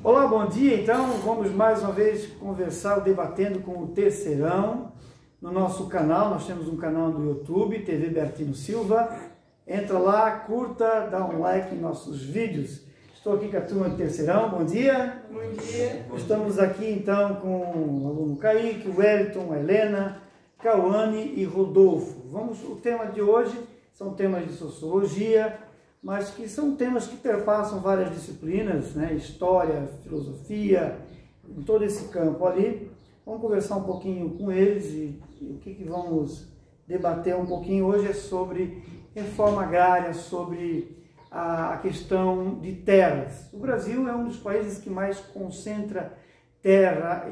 Olá, bom dia. Então, vamos mais uma vez conversar, debatendo com o Terceirão no nosso canal. Nós temos um canal no YouTube, TV Bertino Silva. Entra lá, curta, dá um like em nossos vídeos. Estou aqui com a turma do Terceirão. Bom dia. Bom dia. Estamos aqui então com o aluno Kaique, o Wellington, a Helena, Cauane e Rodolfo. O tema de hoje são temas de sociologia, mas que são temas que perpassam várias disciplinas, né? História, filosofia, em todo esse campo ali. Vamos conversar um pouquinho com eles e o que vamos debater um pouquinho hoje é sobre reforma agrária, sobre a questão de terras. O Brasil é um dos países que mais concentra terra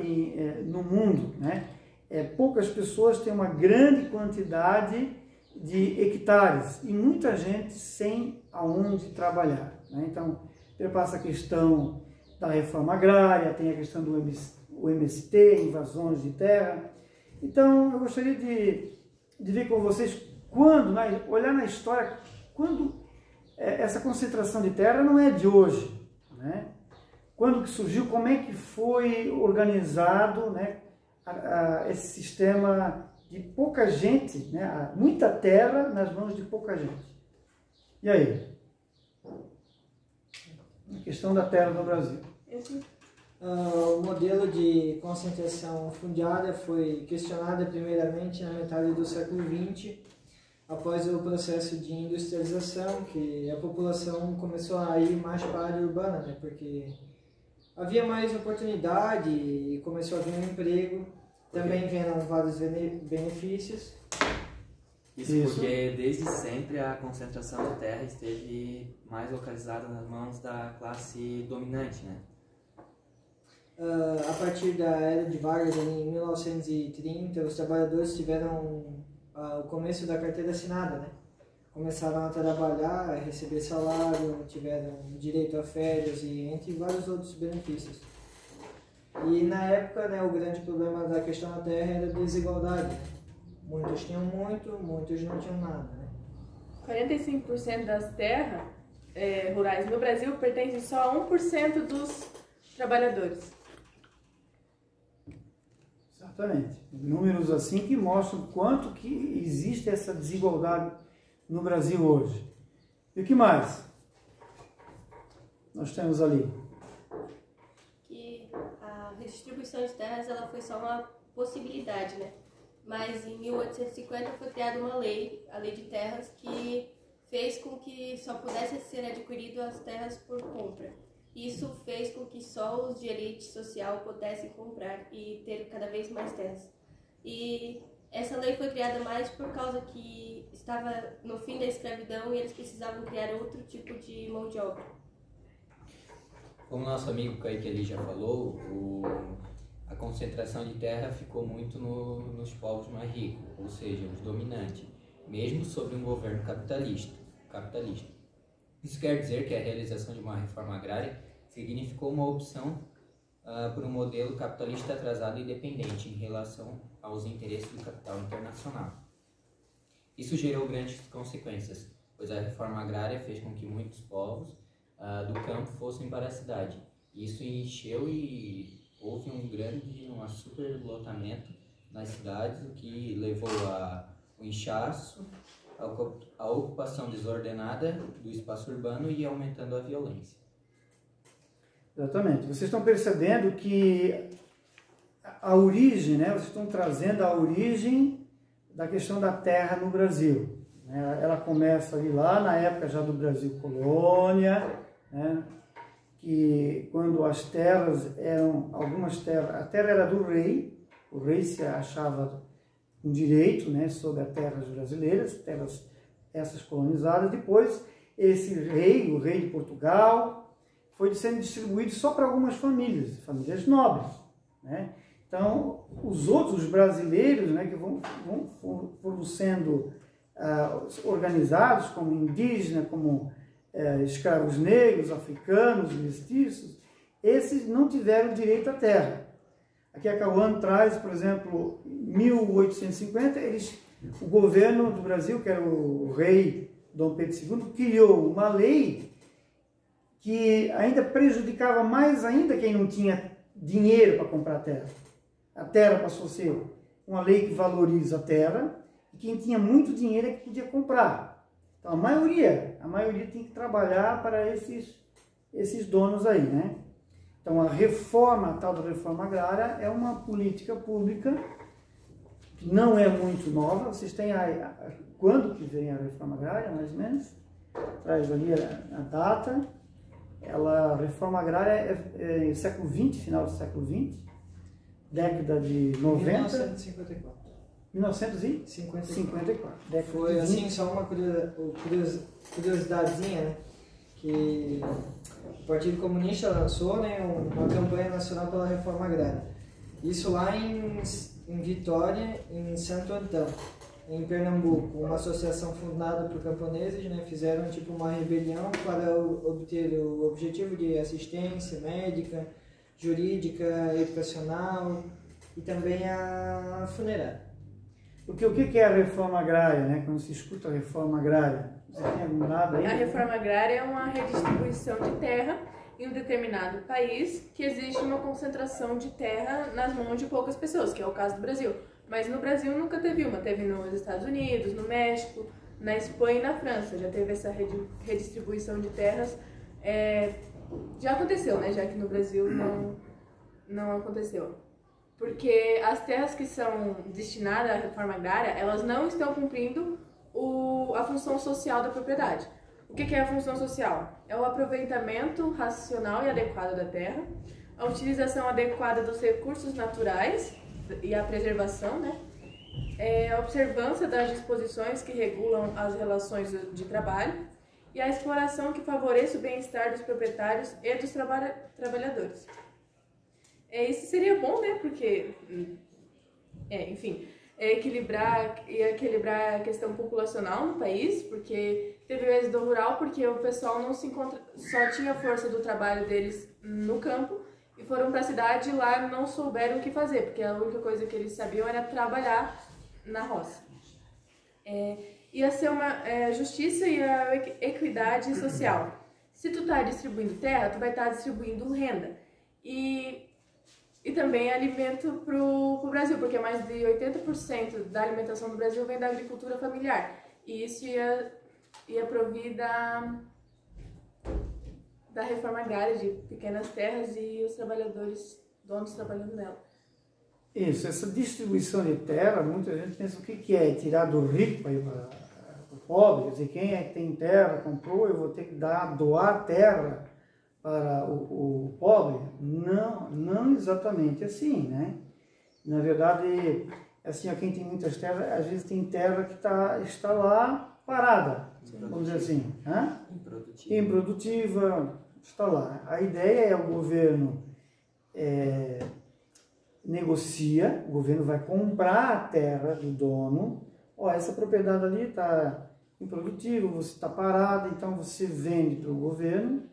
no mundo, né? Poucas pessoas têm uma grande quantidade de hectares e muita gente sem aonde trabalhar, né? Então, perpassa a questão da reforma agrária, tem a questão do MST, invasões de terra. Então, eu gostaria de ver com vocês olhar na história, quando essa concentração de terra não é de hoje, né? Quando que surgiu, como é que foi organizado, né, esse sistema de pouca gente, né, muita terra nas mãos de pouca gente. E aí? A questão da terra no Brasil. O modelo de concentração fundiária foi questionado primeiramente na metade do século XX, após o processo de industrialização, que a população começou a ir mais para a área urbana, né, porque havia mais oportunidade e começou a vir um emprego, também vendo vários benefícios. Isso porque desde sempre a concentração de terra esteve mais localizada nas mãos da classe dominante, né? A partir da Era de Vargas, em 1930, os trabalhadores tiveram o começo da carteira assinada, né? Começaram a trabalhar, a receber salário, tiveram direito a férias e entre vários outros benefícios. E na época, né, o grande problema da questão da terra era a desigualdade, né? Muitos tinham muito, muitos não tinham nada, né? 45% das terras rurais no Brasil pertencem só a 1% dos trabalhadores. Exatamente. Números assim que mostram quanto que existe essa desigualdade no Brasil hoje. E o que mais nós temos ali? Que a redistribuição de terras ela foi só uma possibilidade, né? Mas em 1850 foi criada uma lei, a Lei de Terras, que fez com que só pudessem ser adquiridas as terras por compra. Isso fez com que só os de elite social pudessem comprar e ter cada vez mais terras. E essa lei foi criada mais por causa que estava no fim da escravidão e eles precisavam criar outro tipo de mão de obra. Como nosso amigo Kaique ali já falou, a concentração de terra ficou muito nos povos mais ricos, ou seja, os dominantes, mesmo sob um governo capitalista. Isso quer dizer que a realização de uma reforma agrária significou uma opção por um modelo capitalista atrasado e dependente em relação aos interesses do capital internacional. Isso gerou grandes consequências, pois a reforma agrária fez com que muitos povos do campo fossem para a cidade. Isso encheu e houve um superlotamento nas cidades, o que levou ao inchaço, à ocupação desordenada do espaço urbano e aumentando a violência. Exatamente. Vocês estão percebendo que a origem, né? Vocês estão trazendo a origem da questão da terra no Brasil. Ela começa ali lá na época já do Brasil colônia, né? Que quando as terras a terra era do rei, o rei se achava um direito, né, sobre as terras brasileiras, terras essas colonizadas. Depois esse rei, o rei de Portugal, foi sendo distribuído só para algumas famílias nobres, né? Então os outros brasileiros, né, que foram sendo organizados como indígenas, como escravos negros, africanos, mestiços, esses não tiveram direito à terra. Aqui a Cauane traz, por exemplo, em 1850, o governo do Brasil, que era o rei Dom Pedro II, criou uma lei que ainda prejudicava mais ainda quem não tinha dinheiro para comprar terra. A terra passou a ser uma lei que valoriza a terra, e quem tinha muito dinheiro é que podia comprar. Então a maioria tem que trabalhar para esses donos aí, né? Então a tal da reforma agrária é uma política pública que não é muito nova. Vocês têm quando que vem a reforma agrária, mais ou menos? Traz ali a data. A reforma agrária é século XX, final do século XX, década de 90. 1954. 1954. Foi assim, só uma curiosidadezinha, né? Que o Partido Comunista lançou, né, uma campanha nacional pela reforma agrária. Isso lá em Vitória, em Santo Antão, em Pernambuco. Uma associação fundada por camponeses, né, fizeram tipo uma rebelião para obter o objetivo de assistência médica, jurídica, educacional e também a funerária. Porque o que é a reforma agrária, né? Quando se escuta a reforma agrária, você tem algum dado aí? A reforma agrária é uma redistribuição de terra em um determinado país que existe uma concentração de terra nas mãos de poucas pessoas, que é o caso do Brasil. Mas no Brasil nunca teve uma. Teve nos Estados Unidos, no México, na Espanha e na França. Já teve essa redistribuição de terras. Já aconteceu, né? Já que no Brasil não aconteceu. Porque as terras que são destinadas à reforma agrária, elas não estão cumprindo a função social da propriedade. O que é a função social? É o aproveitamento racional e adequado da terra, a utilização adequada dos recursos naturais e a preservação, né? A observância das disposições que regulam as relações de trabalho e a exploração que favoreça o bem-estar dos proprietários e dos trabalhadores. Isso seria bom, né? Porque, enfim, equilibrar a questão populacional no país, porque teve o êxodo rural, porque o pessoal não se encontra, só tinha força do trabalho deles no campo e foram para a cidade e lá não souberam o que fazer, porque a única coisa que eles sabiam era trabalhar na roça. Ia ser uma justiça e a equidade social. Se tu tá distribuindo terra, tu vai estar distribuindo renda. E também alimento para o Brasil, porque mais de 80% da alimentação do Brasil vem da agricultura familiar. E isso ia provir da reforma agrária, de pequenas terras e os trabalhadores, donos trabalhando nela. Isso, essa distribuição de terra, muita gente pensa o que é tirar do rico para ir para o pobre, quer dizer, quem é que tem terra, comprou, eu vou ter que doar terra para o pobre. Não exatamente assim, né? Na verdade, assim, quem tem muitas terras, às vezes tem terra que está lá parada, vamos dizer assim, improdutiva, está lá. A ideia é o governo negocia, o governo vai comprar a terra do dono. Essa propriedade ali está improdutiva, você está parada, então você vende para o governo.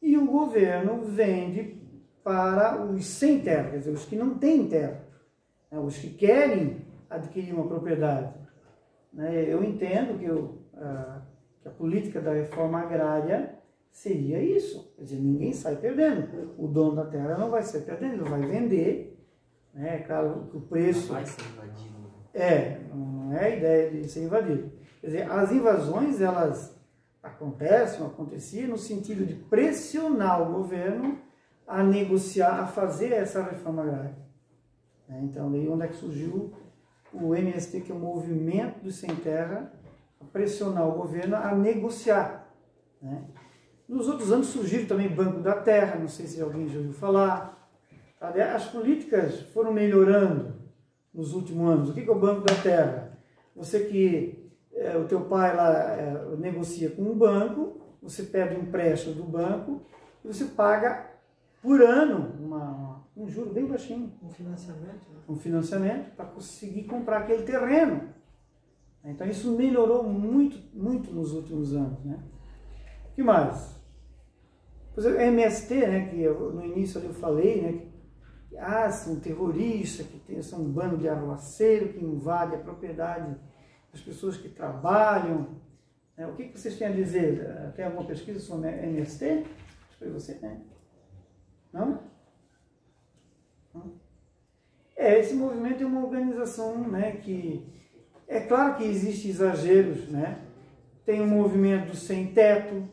E o governo vende para os sem terra, quer dizer, os que não têm terra, né, os que querem adquirir uma propriedade. Né? Eu entendo que a política da reforma agrária seria isso, quer dizer, ninguém sai perdendo. O dono da terra não vai sair perdendo, ele vai vender, né? Claro que o preço... Não vai ser invadido. Não é a ideia de ser invadido. Quer dizer, as invasões, elas aconteciam no sentido de pressionar o governo a negociar, a fazer essa reforma agrária. Então, daí onde é que surgiu o MST, que é o Movimento dos Sem Terra, a pressionar o governo a negociar. Né? Nos outros anos surgiram também Banco da Terra, não sei se alguém já ouviu falar. As políticas foram melhorando nos últimos anos. O que é o Banco da Terra? Você que o teu pai lá negocia com um banco, você pede um empréstimo do banco e você paga por ano um juro bem baixinho. Um financiamento. Né? Um financiamento para conseguir comprar aquele terreno. Então isso melhorou muito, muito nos últimos anos. Né? O que mais? Pois é, MST, né, que no início ali eu falei, né, que são terroristas, são um bando de arruaceiro que invade a propriedade das pessoas que trabalham. O que vocês têm a dizer? Tem alguma pesquisa sobre MST? Foi você, né? Não? Não? Esse movimento é uma organização, né, que... É claro que existem exageros, né? Tem um movimento sem teto,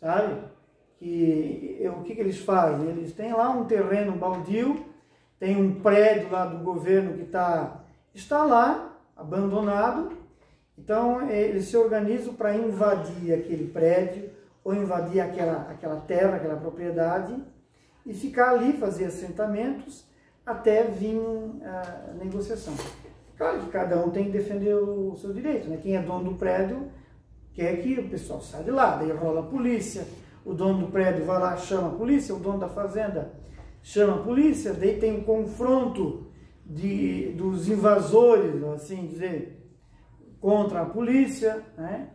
sabe? O que eles fazem? Eles têm lá um terreno baldio, tem um prédio lá do governo que está lá, abandonado. Então, eles se organizam para invadir aquele prédio ou invadir aquela terra, aquela propriedade e ficar ali, fazer assentamentos até vir a negociação. Claro que cada um tem que defender o seu direito, né? Quem é dono do prédio quer que o pessoal saia de lá, daí rola a polícia, o dono do prédio vai lá, chama a polícia, o dono da fazenda chama a polícia, daí tem um confronto dos invasores, assim dizer, contra a polícia, né?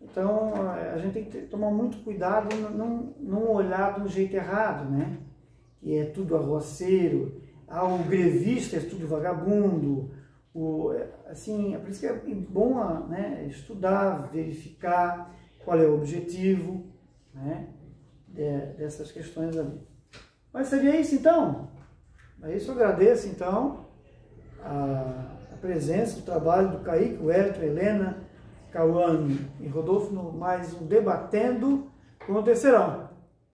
Então, a gente tem que tomar muito cuidado, não olhar de um jeito errado, né? Que é tudo arroaceiro, o grevista é tudo vagabundo, assim, é por isso que é bom, né, estudar, verificar qual é o objetivo, né, dessas questões ali. Mas seria isso, então? É isso, eu agradeço, então, a presença, o trabalho do Kaique, o Wellington, Helena, Cauane e Rodolfo no mais um Debatendo com o Terceirão.